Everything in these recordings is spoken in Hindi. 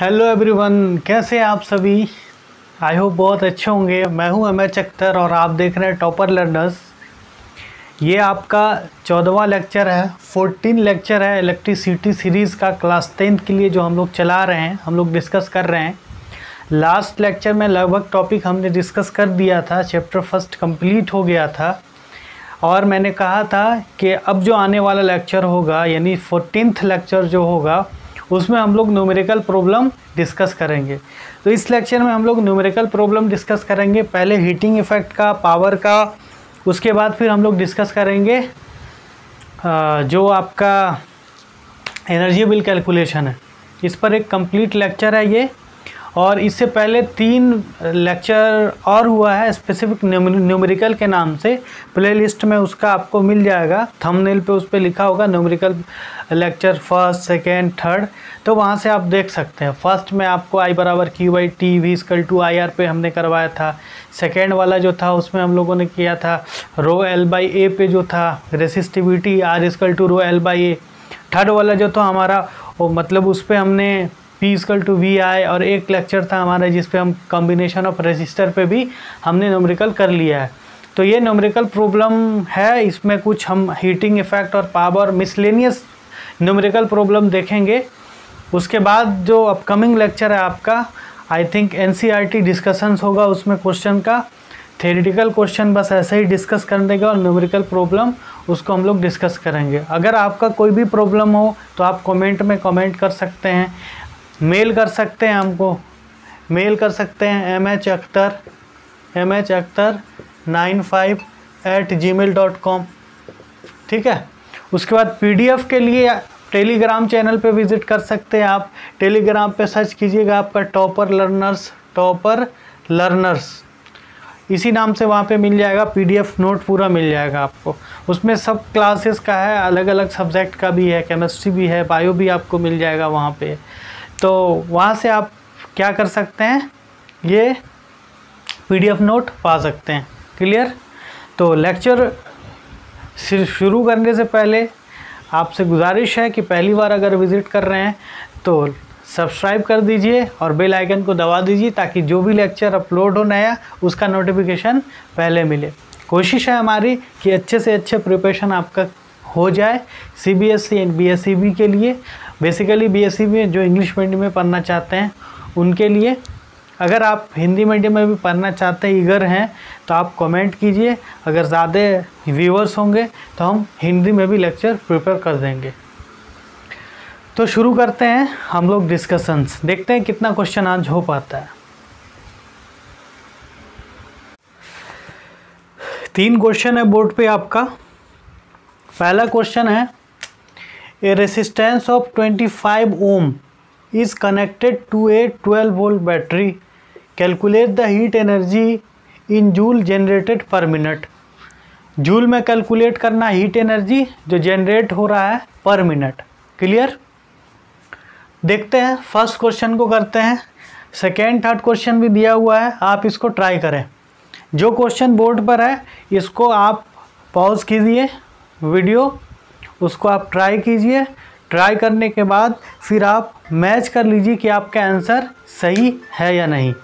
हेलो एवरीवन, कैसे हैं आप सभी। आई होप बहुत अच्छे होंगे। मैं हूं एमएच अख्तर और आप देख रहे हैं टॉपर लर्नर्स। ये आपका 14वां लेक्चर है, 14 लेक्चर है इलेक्ट्रिसिटी सीरीज़ का क्लास 10th के लिए जो हम लोग चला रहे हैं, हम लोग डिस्कस कर रहे हैं। लास्ट लेक्चर में लगभग टॉपिक हमने डिस्कस कर दिया था, चैप्टर फर्स्ट कंप्लीट हो गया था और मैंने कहा था कि अब जो आने वाला लेक्चर होगा यानी 14th लेक्चर जो होगा उसमें हम लोग न्यूमेरिकल प्रॉब्लम डिस्कस करेंगे। तो इस लेक्चर में हम लोग न्यूमेरिकल प्रॉब्लम डिस्कस करेंगे, पहले हीटिंग इफ़ेक्ट का, पावर का, उसके बाद फिर हम लोग डिस्कस करेंगे जो आपका एनर्जी बिल कैलकुलेशन है। इस पर एक कंप्लीट लेक्चर है ये। और इससे पहले 3 लेक्चर और हुआ है स्पेसिफिक न्यूमेरिकल के नाम से, प्लेलिस्ट में उसका आपको मिल जाएगा, थंबनेल पे उस पर लिखा होगा numerical lecture first, second, third. तो वहाँ से आप देख सकते हैं। फर्स्ट में आपको I = Q/T V=IR पे हमने करवाया था। सेकेंड वाला जो था उसमें हम लोगों ने किया था ρL/A पे जो था रेसिस्टिविटी R=ρL/A। थर्ड वाला जो था हमारा वो मतलब उस पर हमने P=VI, और एक लेक्चर था हमारा जिस पे हम कॉम्बिनेशन ऑफ रेजिस्टर पे भी हमने न्यूमेरिकल कर लिया है। तो ये न्यूमेरिकल प्रॉब्लम है, इसमें कुछ हम हीटिंग इफ़ेक्ट और पावर मिसलेनियस न्यूमेरिकल प्रॉब्लम देखेंगे। उसके बाद जो अपकमिंग लेक्चर है आपका, आई थिंक NCERT डिस्कशंस होगा, उसमें क्वेश्चन का थ्योरेटिकल क्वेश्चन बस ऐसे ही डिस्कस कर देगा और न्यूमेरिकल प्रॉब्लम उसको हम लोग डिस्कस करेंगे। अगर आपका कोई भी प्रॉब्लम हो तो आप कमेंट में कमेंट कर सकते हैं, मेल कर सकते हैं, हमको मेल कर सकते हैं mhaktar95@gmail.com। ठीक है। उसके बाद PDF के लिए टेलीग्राम चैनल पे विज़िट कर सकते हैं आप। टेलीग्राम पे सर्च कीजिएगा आपका टॉपर लर्नर्स, इसी नाम से वहाँ पे मिल जाएगा। PDF नोट पूरा मिल जाएगा आपको। उसमें सब क्लासेस का है, अलग अलग सब्जेक्ट का भी है, केमिस्ट्री भी है, बायो भी आपको मिल जाएगा वहाँ पे। तो वहाँ से आप क्या कर सकते हैं, ये PDF नोट पा सकते हैं। क्लियर। तो लेक्चर शुरू करने से पहले आपसे गुजारिश है कि पहली बार अगर विज़िट कर रहे हैं तो सब्सक्राइब कर दीजिए और बेल आइकन को दबा दीजिए ताकि जो भी लेक्चर अपलोड हो नया उसका नोटिफिकेशन पहले मिले। कोशिश है हमारी कि अच्छे से अच्छे प्रिपरेशन आपका हो जाए CBSE एंड BSEB के लिए। बेसिकली BSEB में जो इंग्लिश मीडियम में पढ़ना चाहते हैं उनके लिए। अगर आप हिंदी मीडियम में भी पढ़ना चाहते हैं, ईगर हैं, तो आप कमेंट कीजिए। अगर ज़्यादा व्यूअर्स होंगे तो हम हिंदी में भी लेक्चर प्रिपेयर कर देंगे। तो शुरू करते हैं हम लोग डिस्कशंस, देखते हैं कितना क्वेश्चन आज हो पाता है। 3 क्वेश्चन है बोर्ड पे आपका। पहला क्वेश्चन है, a resistance of 25 ohm is connected to a 12 volt battery, calculate the heat energy in joule generated per minute. Joule में कैलकुलेट करना हीट एनर्जी जो जनरेट हो रहा है पर मिनट। क्लियर। देखते हैं फर्स्ट क्वेश्चन को करते हैं। सेकेंड थर्ड क्वेश्चन भी दिया हुआ है, आप इसको ट्राई करें। जो क्वेश्चन बोर्ड पर है इसको आप पॉज कीजिए वीडियो, उसको आप ट्राई कीजिए। ट्राई करने के बाद फिर आप मैच कर लीजिए कि आपका आंसर सही है या नहीं।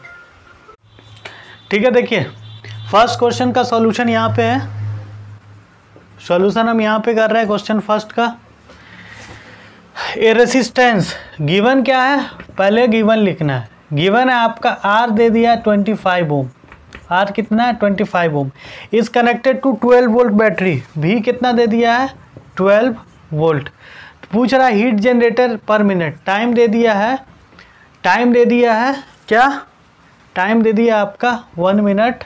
ठीक है। देखिए फर्स्ट क्वेश्चन का सॉल्यूशन यहाँ पे है। सॉल्यूशन हम यहाँ पे कर रहे हैं क्वेश्चन फर्स्ट का। ए रेसिस्टेंस गिवन क्या है, पहले गिवन लिखना है। गिवन है आपका R दे दिया 25 ओम। R कितना है 25 ohm. Is connected to 12 volt battery, V कितना दे दिया है 12 वोल्ट। पूछ रहा है heat generator per minute, time दे दिया है, टाइम दे दिया है क्या, टाइम दे दिया आपका 1 मिनट,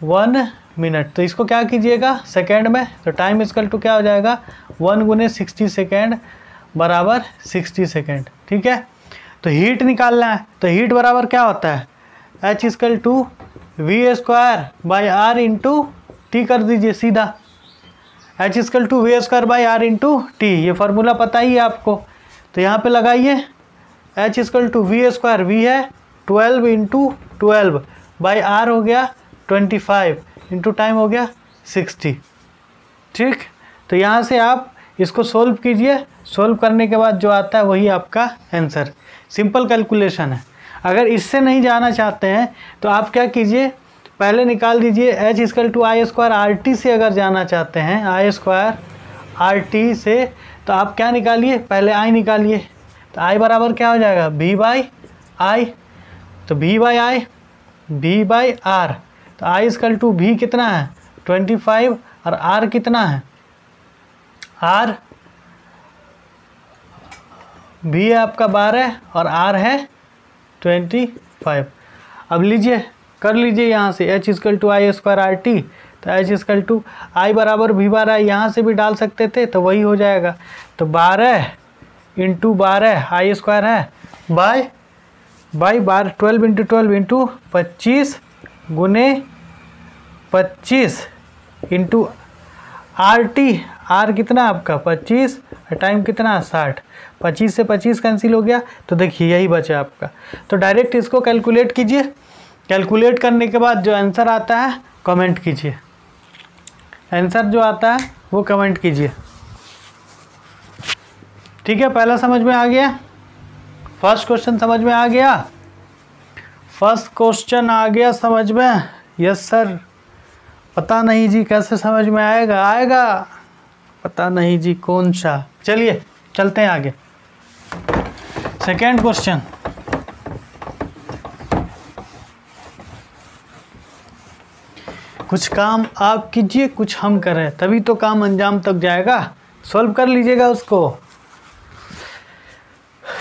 1 मिनट। तो इसको क्या कीजिएगा सेकेंड में, तो टाइम इक्वल टू क्या हो जाएगा 1 × 60 सेकेंड बराबर 60 सेकेंड। ठीक है। तो हीट निकालना है, तो हीट बराबर क्या होता है H = V² / R × T कर दीजिए सीधा। H = V² / R × T, ये फार्मूला पता ही है आपको। तो यहाँ पे लगाइए H = V², V है 12 × 12 / R हो गया 25 × टाइम हो गया 60। ठीक। तो यहाँ से आप इसको सोल्व कीजिए, सोल्व करने के बाद जो आता है वही आपका आंसर। सिंपल कैलकुलेशन है। अगर इससे नहीं जाना चाहते हैं तो आप क्या कीजिए, पहले निकाल दीजिए h equal to I square R T से अगर जाना चाहते हैं आई स्क्वायर आर टी से, तो आप क्या निकालिए, पहले आई निकालिए। तो आई बराबर क्या हो जाएगा, v बाई आई। तो v by I, v by R. तो आई इक्वल टू v कितना है 25 और r कितना है, r v है आपका 12 और r है 25। अब लीजिए कर लीजिए यहाँ से h equal to I square R T. तो h इक्वल टू आई बराबर v बार आई, यहाँ से भी डाल सकते थे तो वही हो जाएगा। तो 12 इंटू 12 आई स्क्वायर है बाय 12 इंटू 12 इंटू 25 गुने 25 इंटू आर टी। आर कितना आपका 25, टाइम कितना 60। 25 से 25 कैंसिल हो गया, तो देखिए यही बचा आपका। तो डायरेक्ट इसको कैलकुलेट कीजिए, कैलकुलेट करने के बाद जो आंसर आता है कमेंट कीजिए, आंसर जो आता है वो कमेंट कीजिए। ठीक है, पहला समझ में आ गया, फर्स्ट क्वेश्चन समझ में आ गया, फर्स्ट क्वेश्चन आ गया समझ में। यस सर, पता नहीं जी कैसे समझ में आएगा पता नहीं जी कौन सा। चलिए चलते हैं आगे। सेकेंड क्वेश्चन, कुछ काम आप कीजिए कुछ हम करें, तभी तो काम अंजाम तक जाएगा। सॉल्व कर लीजिएगा उसको।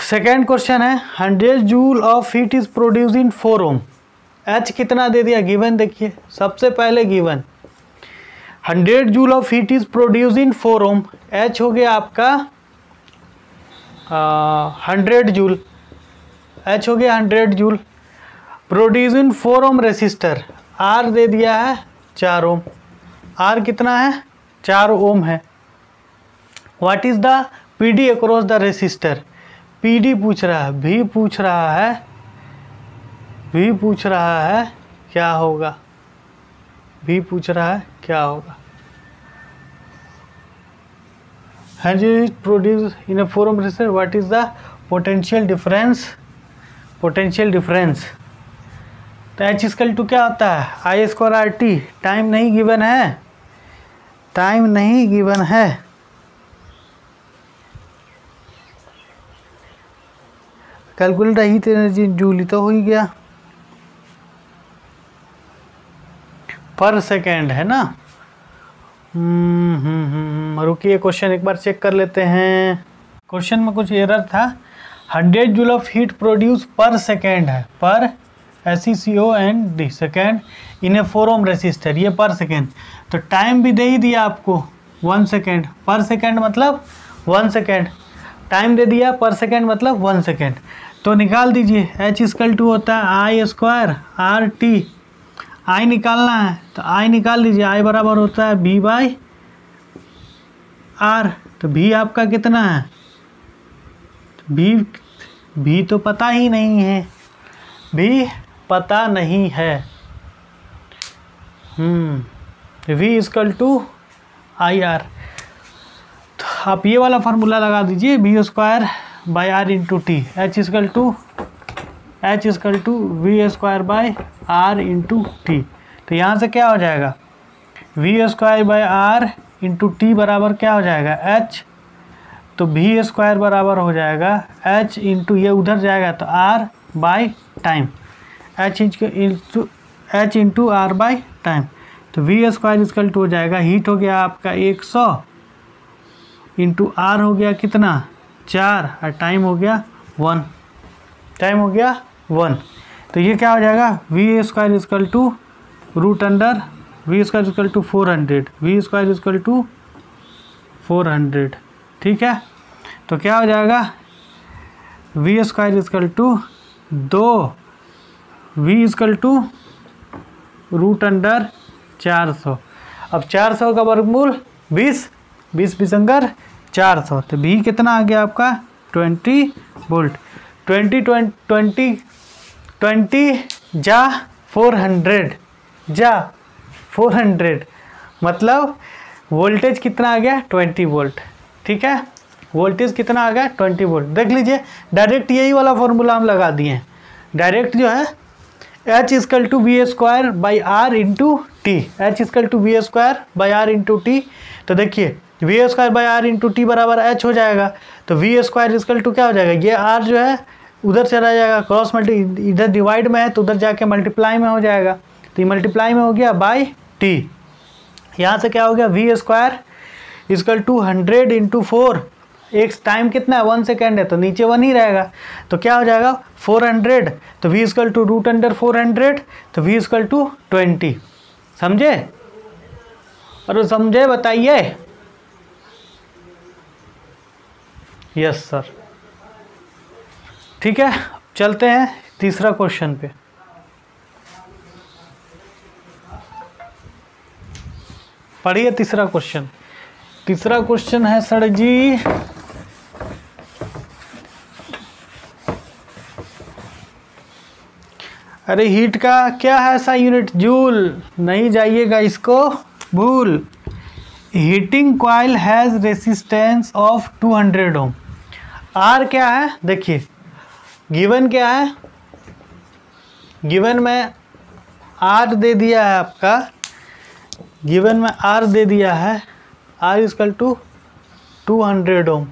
सेकेंड क्वेश्चन है 100 joule of heat is produce in 4 ohm. H कितना दे दिया, गिवन देखिए, सबसे पहले given 100 joule of heat is produce in 4 ohm. H हो गया आपका 100 जूल, एच हो गया 100 joule. Produce in 4 ohm resistor, R दे दिया है 4 ओम। आर कितना है 4 ओम है। What is the P D across the resistor. P D पूछ रहा है, भी पूछ रहा है, भी पूछ रहा है क्या होगा, भी पूछ रहा है क्या होगा। Produce in a 4 ohm resistor, what is the potential difference, potential difference. तो एच इक्वल टू क्या होता है आई स्क्वायर आर टी। टाइम नहीं गिवन है, टाइम नहीं गिवन है। कैलकुलेट हीट एनर्जी जूल तो हो ही गया, पर सेकेंड है ना। रुकिए क्वेश्चन एक बार चेक कर लेते हैं। क्वेश्चन में कुछ एरर था। 100 जूल ऑफ हीट प्रोड्यूस पर सेकेंड है, पर SECOND second in A 4 ohm resistor, ये पर सेकेंड। तो टाइम भी दे ही दिया आपको 1 सेकेंड, पर सेकेंड मतलब 1 सेकेंड, टाइम दे दिया पर सेकेंड मतलब 1 सेकेंड। तो निकाल दीजिए एच इक्वल टू होता है आई स्क्वायर आर टी। आई निकालना है तो आई निकाल लीजिए, आई बराबर होता है बी बाई आर। तो भी आपका कितना है, भी तो पता ही नहीं है, भी पता नहीं है। V equal to I R. तो आप ये वाला फार्मूला लगा दीजिए, V square by R into T. H equal to V square by R into T. तो यहाँ से क्या हो जाएगा, V square by R into T बराबर क्या हो जाएगा एच। तो वी स्क्वायर बराबर हो जाएगा एच इंटू, ये उधर जाएगा तो R by time, H into R by time. तो वी स्क्वायर इक्वल टू हो जाएगा, हीट हो गया आपका 100 इंटू आर हो गया कितना 4 और टाइम हो गया 1, टाइम हो गया 1। तो ये क्या हो जाएगा, V square equal to root under V square equal to 400, V square equal to 400। ठीक है, तो क्या हो जाएगा, V square equal to 2, V equal to root under 400। अब 400 का वर्गमूल 20, 20 अंगर 400। तो भी कितना आ गया आपका 20 वोल्ट। 20 जा 400, जा 400 मतलब वोल्टेज कितना आ गया 20 वोल्ट। ठीक है, वोल्टेज कितना आ गया 20 वोल्ट। देख लीजिए डायरेक्ट यही वाला फॉर्मूला हम लगा दिए हैं। डायरेक्ट जो है H equal to V square by R into T, H equal to V square by R into T. तो देखिए V square by R into T बराबर एच हो जाएगा, तो वी स्क्वायर इक्वल टू क्या हो जाएगा, ये आर जो है उधर चला जाएगा, क्रॉस मल्टी इधर डिवाइड में है तो उधर जाके मल्टीप्लाई में हो जाएगा, तो ये मल्टीप्लाई में हो गया बाई टी। यहाँ से क्या हो गया V square equal to 100 into 4, एक टाइम कितना है 1 सेकेंड है तो नीचे 1 ही रहेगा, तो क्या हो जाएगा 400, तो v equal to root under 400, तो v इक्वल टू 20। समझे? और समझे बताइए। Yes sir. ठीक है, चलते हैं तीसरा क्वेश्चन पे। पढ़िए तीसरा क्वेश्चन। तीसरा क्वेश्चन है सर जी, अरे हीट का क्या है ऐसा यूनिट, जूल, नहीं जाइएगा इसको भूल। Heating coil has resistance of 200 ohm. R क्या है देखिए, गिवन क्या है, गिवन में आर दे दिया है आपका, गिवन में आर दे दिया है, R equal to 200 ohm.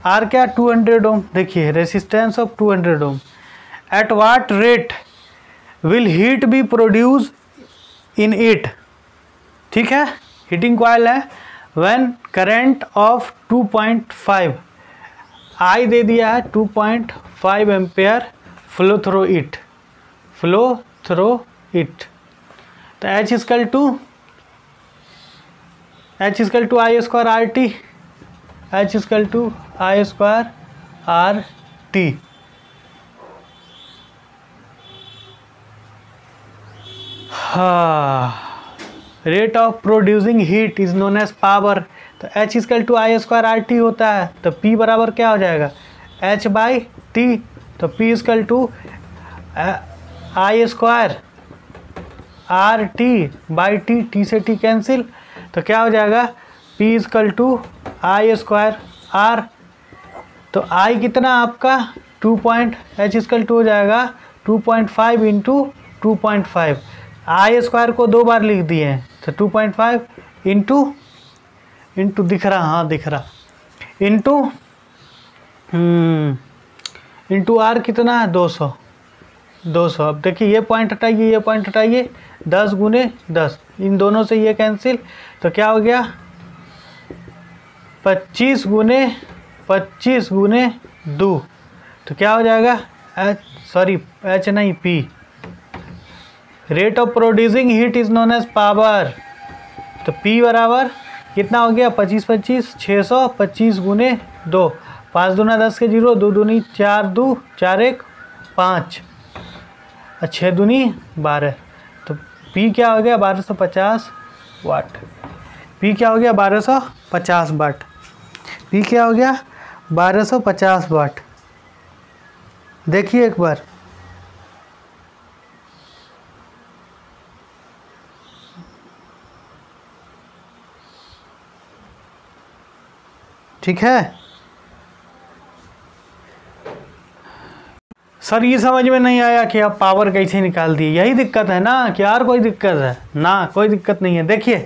R क्या 200 ओम, देखिए resistance of 200 ohm. At what rate will heat be produced in it? ठीक है, हीटिंग कॉइल है, when current of 2.5, I दे दिया है 2.5 ampere flow through it, flow through it. तो H equal to I square R T, H equal to I square R T. Rate of producing heat is known as power. तो H equal to I square R T होता है, तो P बराबर क्या हो जाएगा H बाई टी, तो P equal to I square R T by T, T से टी कैंसिल, तो क्या हो जाएगा P equal to I square R. तो I कितना आपका 2 H इक्वल टू हो जाएगा 2.5 इंटू 2.5, आई स्क्वायर को 2 बार लिख दिए हैं, तो 2.5 इंटू दिख रहा, हाँ दिख रहा, इंटू आर कितना है 200। अब देखिए ये पॉइंट हटाइए, ये पॉइंट हटाइए, 10 गुने 10, इन दोनों से ये कैंसिल, तो क्या हो गया 25 गुने 2, तो क्या हो जाएगा H नहीं P। Rate of producing heat is known as power, तो P बराबर कितना हो गया 25 625 गुने 2, 5 दूना 10 के 0, 2 दूनी 4, 2 4 1 5, 6 दूनी 12, तो P क्या हो गया 1250 वाट। P क्या हो गया 1250 वाट, P क्या हो गया 1250 वाट। देखिए एक बार, ठीक है सर, ये समझ में नहीं आया कि आप पावर कैसे निकाल दिए, यही दिक्कत है ना कि और कोई दिक्कत है ना, कोई दिक्कत नहीं है। देखिए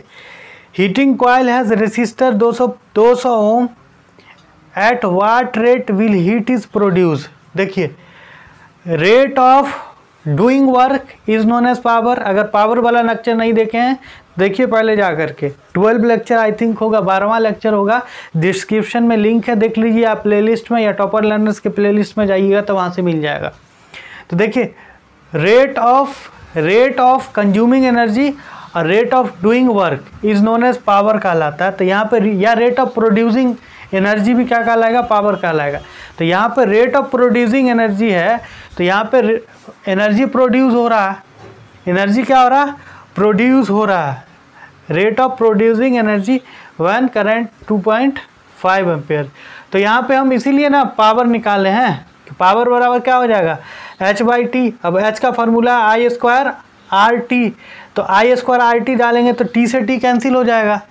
heating coil has resistor 200 ohm, at watt rate will heat is produce. देखिए rate of doing work is known as power. अगर पावर वाला लेक्चर नहीं देखे हैं देखिए पहले जा करके, 12 लेक्चर आई थिंक होगा, 12वां लेक्चर होगा, डिस्क्रिप्शन में लिंक है, देख लीजिए आप प्लेलिस्ट में, या टॉपर लर्नर्स के प्लेलिस्ट में जाइएगा तो वहाँ से मिल जाएगा। तो देखिए रेट ऑफ कंज्यूमिंग एनर्जी और rate of doing work is known as power कहलाता है। तो यहाँ पर या रेट ऑफ प्रोड्यूसिंग एनर्जी भी क्या कहलाएगा, पावर कहलाएगा। तो यहाँ पर रेट ऑफ प्रोड्यूसिंग एनर्जी है, तो यहाँ पर एनर्जी प्रोड्यूस हो रहा है, एनर्जी क्या हो रहा है प्रोड्यूस हो रहा है। Rate of producing energy one current 2.5 ampere. तो यहाँ पे हम इसीलिए ना पावर निकाले हैं कि पावर बराबर क्या हो जाएगा H बाई टी। अब H का formula I square R T, तो आई स्क्वायर आर टी डालेंगे तो टी से टी कैंसिल हो जाएगा,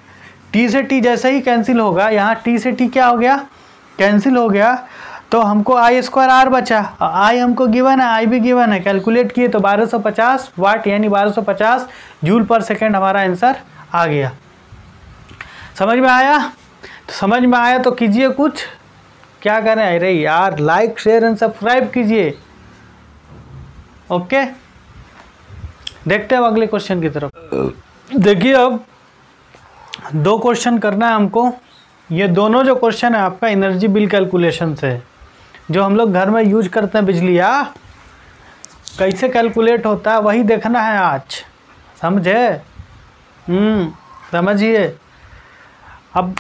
टी से टी जैसे ही कैंसिल होगा, यहाँ टी से टी क्या हो गया, कैंसिल हो गया, तो हमको आई स्क्वायर आर बचा। आई हमको गिवन है, आई भी गिवन है, कैलकुलेट किए तो 1250 वाट यानी 1250 जूल पर सेकेंड हमारा आंसर आ गया। समझ में आया? तो समझ में आया तो कीजिए कुछ, क्या करें, अरे यार लाइक शेयर एंड सब्सक्राइब कीजिए। ओके, देखते हैं अब अगले क्वेश्चन की तरफ। देखिए अब 2 क्वेश्चन करना है हमको। ये दोनों जो क्वेश्चन है आपका एनर्जी बिल कैलकुलेशन से, जो हम लोग घर में यूज करते हैं बिजली, कैसे कैलकुलेट होता है वही देखना है आज, समझे? समझिए। अब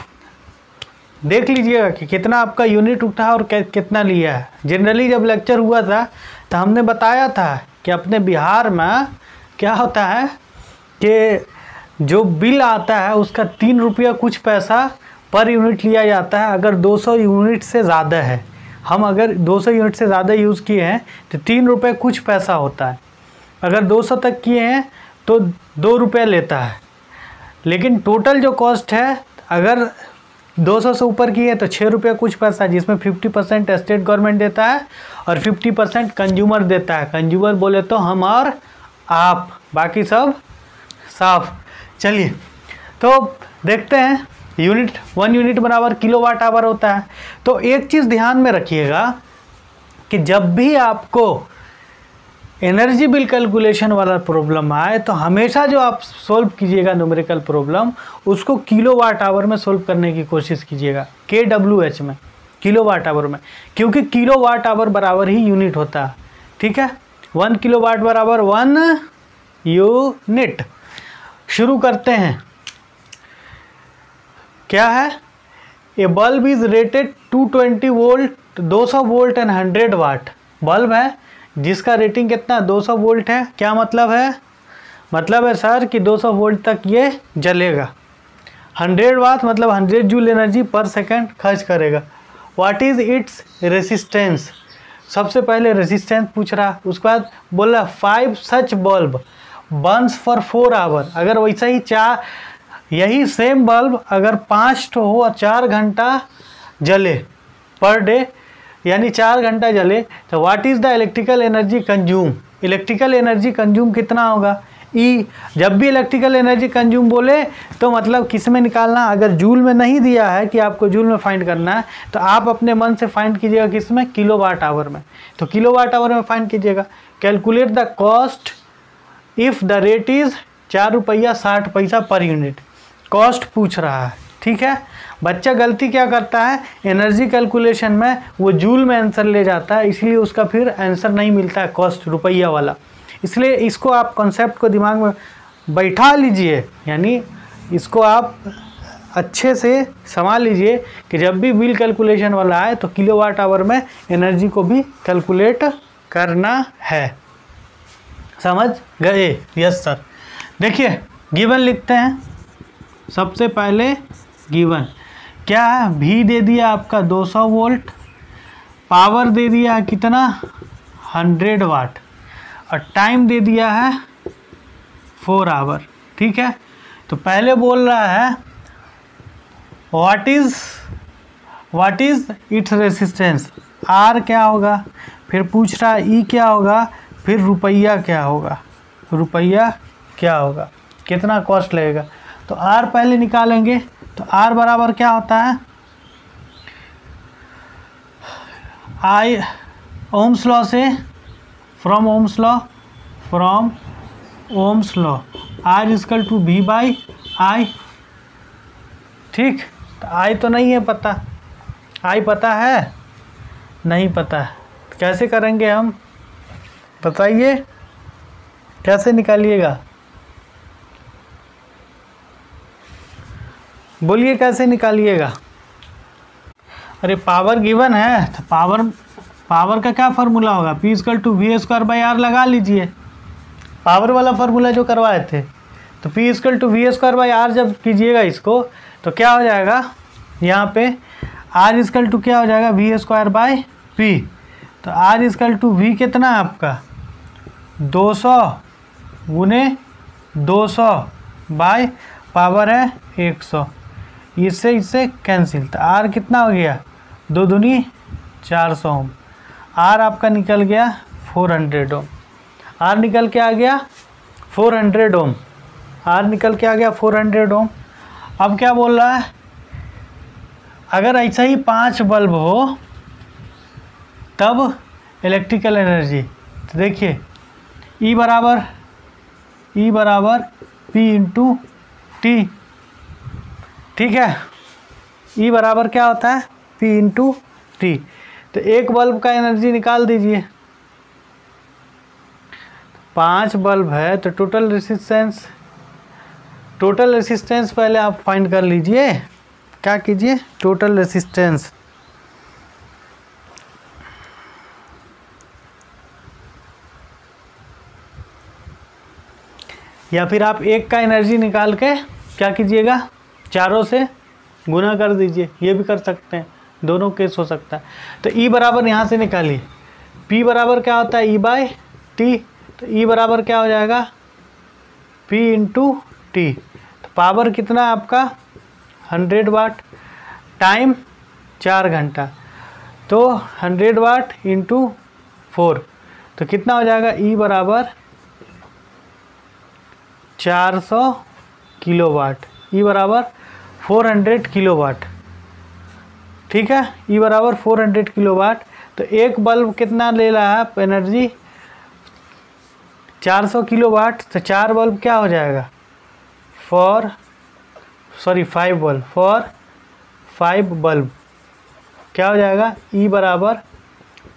देख लीजिएगा कि कितना आपका यूनिट उठा और कितना लिया है। जनरली जब लेक्चर हुआ था तो हमने बताया था कि अपने बिहार में क्या होता है कि जो बिल आता है उसका 3 रुपया कुछ पैसा पर यूनिट लिया जाता है अगर 200 यूनिट से ज़्यादा है। हम अगर 200 यूनिट से ज़्यादा यूज़ किए हैं तो 3 रुपये कुछ पैसा होता है। अगर 200 तक किए हैं तो 2 रुपये लेता है। लेकिन टोटल जो कॉस्ट है अगर 200 से ऊपर की है तो 6 रुपये कुछ पैसा, जिसमें 50% स्टेट गवर्नमेंट देता है और 50% कंज्यूमर देता है। कंज्यूमर बोले तो हम और आप, बाकी सब साफ। चलिए तो देखते हैं। यूनिट 1 यूनिट बराबर किलोवाट आवर होता है। तो एक चीज़ ध्यान में रखिएगा कि जब भी आपको एनर्जी बिल कैलकुलेशन वाला प्रॉब्लम आए तो हमेशा जो आप सोल्व कीजिएगा न्यूमेरिकल प्रॉब्लम, उसको किलोवाट आवर में सोल्व करने की कोशिश कीजिएगा, KWH में, किलोवाट आवर में, क्योंकि किलोवाट आवर बराबर ही यूनिट होता है। ठीक है, 1 किलोवाट बराबर 1 यूनिट। शुरू करते हैं। क्या है? A bulb is rated 220 volt, 200 volt and 100 watt. Bulb है जिसका रेटिंग कितना, 200 वोल्ट है। क्या मतलब है? मतलब है सर कि 200 वोल्ट तक ये जलेगा। 100 वाट मतलब 100 जूल एनर्जी पर सेकंड खर्च करेगा। What is it's resistance? सबसे पहले रेसिस्टेंस पूछ रहा, उसके बाद बोला 5 सच बल्ब बर्न्स फॉर 4 आवर। अगर वैसा ही यही सेम बल्ब अगर 5 ठो हो और 4 घंटा जले पर डे, यानी 4 घंटा जले, तो what is the electrical energy consume? Electrical energy consume कितना होगा? ई। जब भी इलेक्ट्रिकल एनर्जी कंज्यूम बोले तो मतलब किस में निकालना? अगर जूल में नहीं दिया है कि आपको जूल में फाइंड करना है तो आप अपने मन से फाइंड कीजिएगा किस में, किलोवाट आवर में। तो किलोवाट आवर में फाइंड कीजिएगा। Calculate the cost if the rate is 4 रुपया 60 पैसा पर यूनिट। कॉस्ट पूछ रहा है, ठीक है। बच्चा गलती क्या करता है, एनर्जी कैलकुलेशन में वो जूल में आंसर ले जाता है, इसलिए उसका फिर आंसर नहीं मिलता है कॉस्ट रुपया वाला। इसलिए इसको आप कॉन्सेप्ट को दिमाग में बैठा लीजिए, यानी इसको आप अच्छे से संभाल लीजिए कि जब भी बिल कैलकुलेशन वाला आए तो किलोवाट आवर में एनर्जी को भी कैलकुलेट करना है। समझ गए? Yes sir. देखिए गिवन लिखते हैं। सबसे पहले गिवन क्या है, भी दे दिया आपका 200 वोल्ट, पावर दे दिया है कितना 100 वाट, और टाइम दे दिया है 4 आवर। ठीक है, तो पहले बोल रहा है what is its resistance, R क्या होगा, फिर पूछ रहा है ई क्या होगा, फिर रुपया क्या होगा, कितना कॉस्ट लगेगा। तो आर पहले निकालेंगे। तो आर बराबर क्या होता है, आई ओम्स लॉ से, from Ohm's law R equal to V by I. ठीक, तो आई तो नहीं है पता, आई पता है नहीं पता है, तो कैसे करेंगे हम, बताइए कैसे निकालिएगा, बोलिए कैसे निकालिएगा। अरे पावर गिवन है तो पावर का क्या फार्मूला होगा, P equal to V square by R लगा लीजिए, पावर वाला फार्मूला जो करवाए थे। तो P equal to V square by R जब कीजिएगा इसको तो क्या हो जाएगा, यहाँ पे R इक्वल टू क्या हो जाएगा, वी स्क्वायर बाई पी। तो R इक्वल टू वी कितना है आपका 200 गुने 200 बाई पावर है 100, इससे इससे कैंसिल, तो आर कितना हो गया 2 दूनी 400 ओम। आर आपका निकल गया 400 ओम। आर निकल के आ गया 400 ओम। आर निकल के आ गया 400 ओम। अब क्या बोल रहा है, अगर ऐसा ही 5 बल्ब हो तब इलेक्ट्रिकल एनर्जी, तो देखिए E बराबर P इंटू टी, ठीक है। E बराबर क्या होता है P इंटू टी। तो एक बल्ब का एनर्जी निकाल दीजिए, 5 बल्ब है तो टोटल रेसिस्टेंस पहले आप फाइंड कर लीजिए। क्या कीजिए, टोटल रेसिस्टेंस, या फिर आप एक का एनर्जी निकाल के क्या कीजिएगा, चारों से गुना कर दीजिए, ये भी कर सकते हैं, दोनों केस हो सकता है। तो E बराबर यहाँ से निकालिए, P बराबर क्या होता है E बाई टी, तो E बराबर क्या हो जाएगा P इंटू टी। तो पावर कितना है आपका 100 वाट, टाइम 4 घंटा, तो 100 वाट इंटू 4, तो कितना हो जाएगा E बराबर 400 किलोवाट। E बराबर 400 किलोवाट, ठीक है। E बराबर 400 किलोवाट। तो एक बल्ब कितना ले रहा है एनर्जी 400 किलोवाट, तो 4 बल्ब क्या हो जाएगा 5 बल्ब, फॉर 5 बल्ब क्या हो जाएगा E बराबर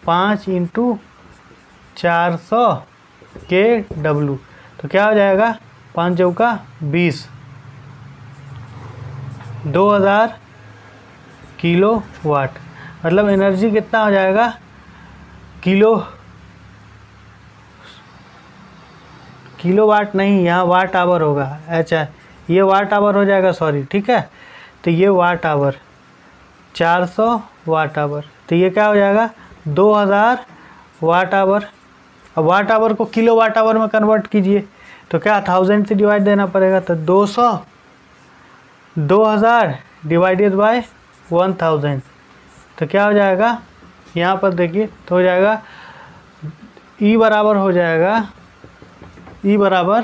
5 इंटू 400 के डब्लू, तो क्या हो जाएगा 5 चौका 20, 2000 किलो वाट। मतलब एनर्जी कितना हो जाएगा किलो वाट नहीं, यहाँ वाट आवर होगा, अच्छा ये वाट आवर हो जाएगा, सॉरी, ठीक है। तो ये वाट आवर 400 वाट आवर, तो ये क्या हो जाएगा 2000 वाट आवर। अब वाट आवर को किलो वाट आवर में कन्वर्ट कीजिए, तो क्या 1000 से डिवाइड देना पड़ेगा, तो 2000 डिवाइडेड बाय 1000, तो क्या हो जाएगा यहाँ पर देखिए, तो हो जाएगा E बराबर हो जाएगा E बराबर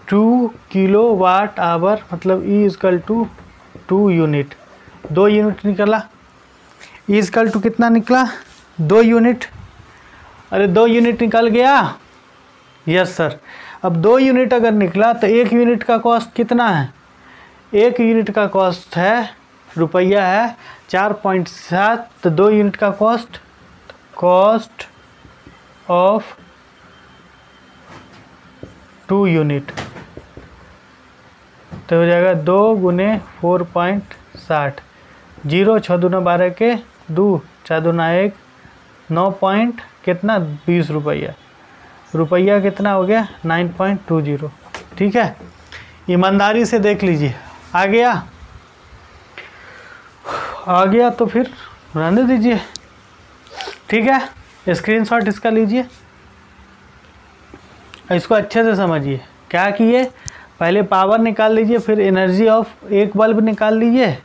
2 किलो वाट आवर, मतलब E equal to 2 unit, 2 unit निकला। E इक्वल टू कितना निकला 2 यूनिट, अरे 2 यूनिट निकल गया, यस सर। अब 2 यूनिट अगर निकला तो 1 यूनिट का कॉस्ट कितना है, 1 यूनिट का कॉस्ट है रुपया है 4.7, तो 2 यूनिट का कॉस्ट ऑफ 2 यूनिट, तो हो जाएगा 2 गुने 4.60, 0 6 दूना 12 के 2 4 दूना 1, 9 पॉइंट कितना 20 रुपया कितना हो गया 9.20, ठीक है। ईमानदारी से देख लीजिए, आ गया तो फिर रहने दीजिए, ठीक है। स्क्रीनशॉट इसका लीजिए, इसको अच्छे से समझिए। क्या किए, पहले पावर निकाल लीजिए, फिर एनर्जी ऑफ एक बल्ब निकाल लीजिए,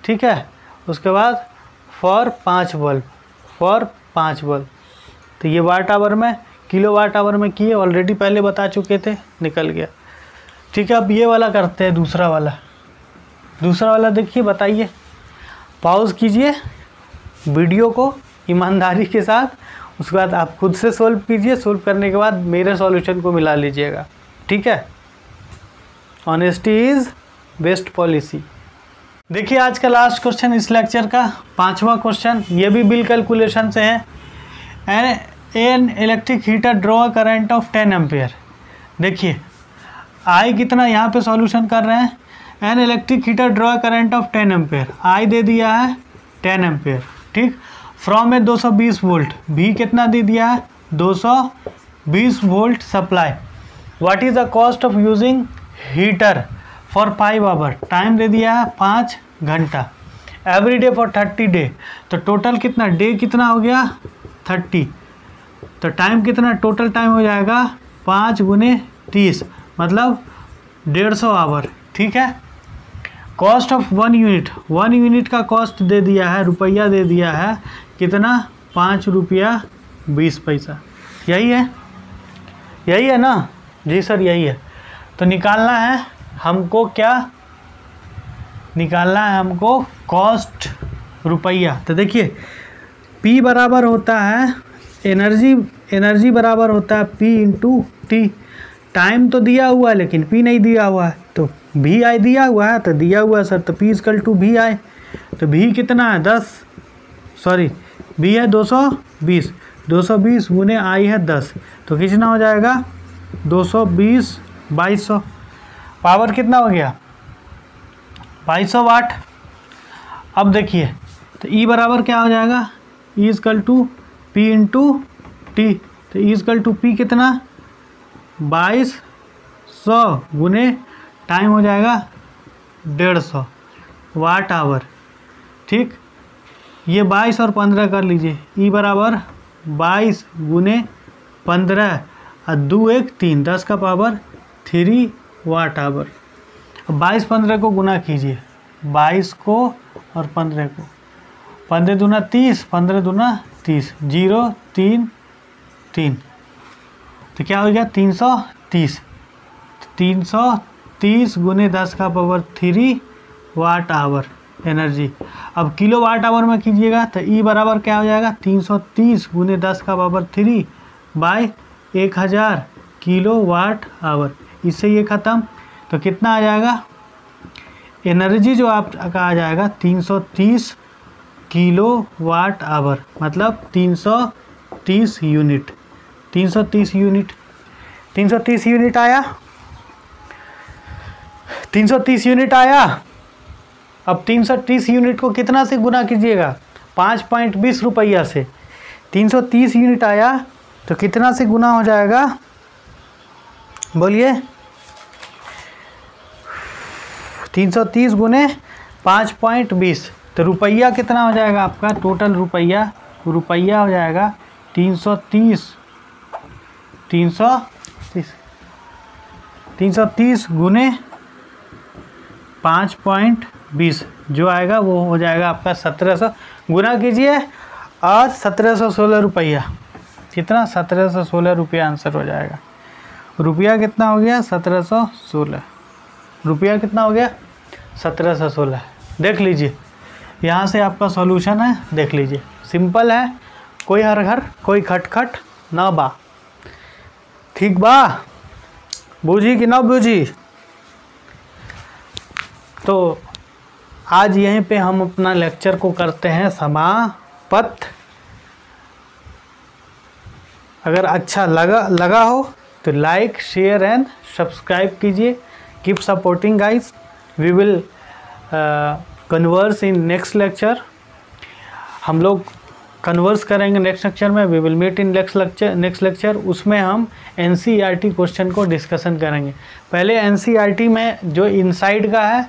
ठीक है। उसके बाद फॉर 5 बल्ब, तो ये वाट आवर में, किलो वाट आवर में किए, ऑलरेडी पहले बता चुके थे, निकल गया, ठीक है। अब ये वाला करते हैं, दूसरा वाला देखिए, बताइए, पॉज कीजिए वीडियो को ईमानदारी के साथ, उसके बाद आप खुद से सोल्व कीजिए, सोल्व करने के बाद मेरे सॉल्यूशन को मिला लीजिएगा, ठीक है। Honesty is best policy. देखिए आज का लास्ट क्वेश्चन इस लेक्चर का, 5वां क्वेश्चन, ये भी बिल कैलकुलेशन से है। An electric heater draw a current of 10 ampere. देखिए आई कितना, यहाँ पे सॉल्यूशन कर रहे हैं, an electric heater draw a current of 10 ampere, I दे दिया है 10 एम्पेयर, ठीक। फ्रॉम ए 220 वोल्ट, भी कितना दे दिया है 220 volt supply. What is the cost of using heater for 5 hour, time दे दिया है 5 घंटा, एवरी डे फॉर 30 डे, तो टोटल कितना, डे कितना हो गया 30, तो टाइम कितना, टोटल टाइम हो जाएगा 5 गुने 30, मतलब 150 आवर, ठीक है। कॉस्ट ऑफ 1 यूनिट, 1 यूनिट का कॉस्ट दे दिया है, रुपया दे दिया है कितना, 5 रुपया 20 पैसा। यही है, यही है ना जी सर, यही है। तो निकालना है हमको, क्या निकालना है हमको, कॉस्ट रुपया। तो देखिए P बराबर होता है एनर्जी बराबर होता है P इंटू टी। टाइम तो दिया हुआ है लेकिन P नहीं दिया हुआ है, तो VI दिया हुआ है, तो दिया हुआ है सर, तो P इक्वल टू VI। तो V कितना है 10, सॉरी V है 220, 220 गुने I है 10, तो कितना हो जाएगा 220 2200। पावर कितना हो गया 2200 वाट। अब देखिए तो E बराबर क्या हो जाएगा, E equal to P into T. तो E इक्वल टू P कितना 2200 गुने टाइम हो जाएगा 150 वाट आवर। ठीक, ये 22 और 15 कर लीजिए, E बराबर 22 गुने 15 और 2 1 3, 10 का पावर 3 वाट आवर। अब 22 15 को गुना कीजिए, 22 को और 15 को, 15 दूना 30, 15 दूना 30, 0 3 3, तो क्या हो गया 330। 330 गुने 10 का पावर 3 वाट आवर एनर्जी। अब किलो वाट आवर में कीजिएगा तो E बराबर क्या हो जाएगा 330 गुने 10 का power 3 by 1000 kilowatt hour. इससे ये ख़त्म, तो कितना आ जाएगा एनर्जी जो आपका आ जाएगा 330 किलो वाट आवर, मतलब 330 यूनिट। 330 यूनिट, 330 यूनिट आया, 330 यूनिट आया। अब 330 यूनिट को कितना से गुना कीजिएगा, 5.20 रुपया से। 330 यूनिट आया तो कितना से गुना हो जाएगा, बोलिए 330 गुने 5.20, तो रुपया कितना हो जाएगा आपका, टोटल रुपया हो जाएगा 330 गुने 5.20 जो आएगा वो हो जाएगा आपका 1700। गुना कीजिए और 1716 रुपया, कितना 1716 रुपया आंसर हो जाएगा। रुपया कितना हो गया 1716, रुपया कितना हो गया 1716। देख लीजिए यहाँ से आपका सॉल्यूशन है, देख लीजिए सिंपल है, कोई हर घर कोई खटखट ना बा। ठीक बा, बूझी कि ना बूझी। तो आज यहीं पे हम अपना लेक्चर को करते हैं समाप्त। अगर अच्छा लगा हो तो लाइक शेयर एंड सब्सक्राइब कीजिए। Keep supporting guys, we will converse in next lecture. हम लोग कन्वर्स करेंगे नेक्स्ट लेक्चर में, we will meet in next lecture. उसमें हम एनसीईआरटी क्वेश्चन को डिस्कशन करेंगे। पहले एनसीईआरटी में जो इनसाइड का है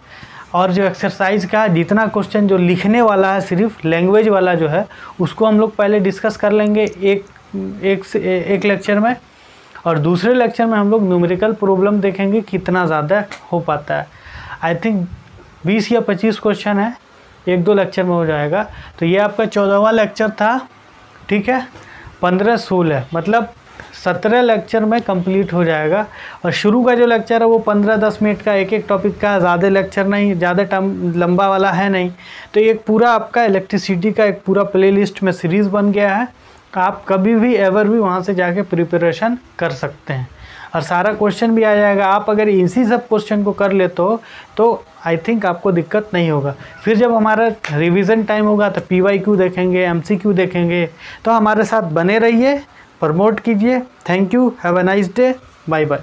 और जो एक्सरसाइज का जितना क्वेश्चन जो लिखने वाला है, सिर्फ लैंग्वेज वाला जो है, उसको हम लोग पहले डिस्कस कर लेंगे एक लेक्चर में। और दूसरे लेक्चर में हम लोग न्यूमेरिकल प्रॉब्लम देखेंगे कितना ज़्यादा हो पाता है। आई थिंक 20 या 25 क्वेश्चन है, 1-2 लेक्चर में हो जाएगा। तो ये आपका 14वां लेक्चर था, ठीक है। 15-16 मतलब 17 लेक्चर में कंप्लीट हो जाएगा। और शुरू का जो लेक्चर है वो 15-10 मिनट का एक टॉपिक का, ज़्यादा लेक्चर नहीं, ज़्यादा लंबा वाला है नहीं। तो एक पूरा आपका इलेक्ट्रिसिटी का एक पूरा प्लेलिस्ट में सीरीज़ बन गया है। आप कभी भी एवर भी वहाँ से जाके प्रिपरेशन कर सकते हैं और सारा क्वेश्चन भी आ जाएगा। आप अगर इसी सब क्वेश्चन को कर लेते हो तो आई थिंक आपको दिक्कत नहीं होगा। फिर जब हमारा रिवीजन टाइम होगा तो PYQ देखेंगे, MCQ देखेंगे। तो हमारे साथ बने रहिए, प्रमोट कीजिए। Thank you, have a nice day, bye bye.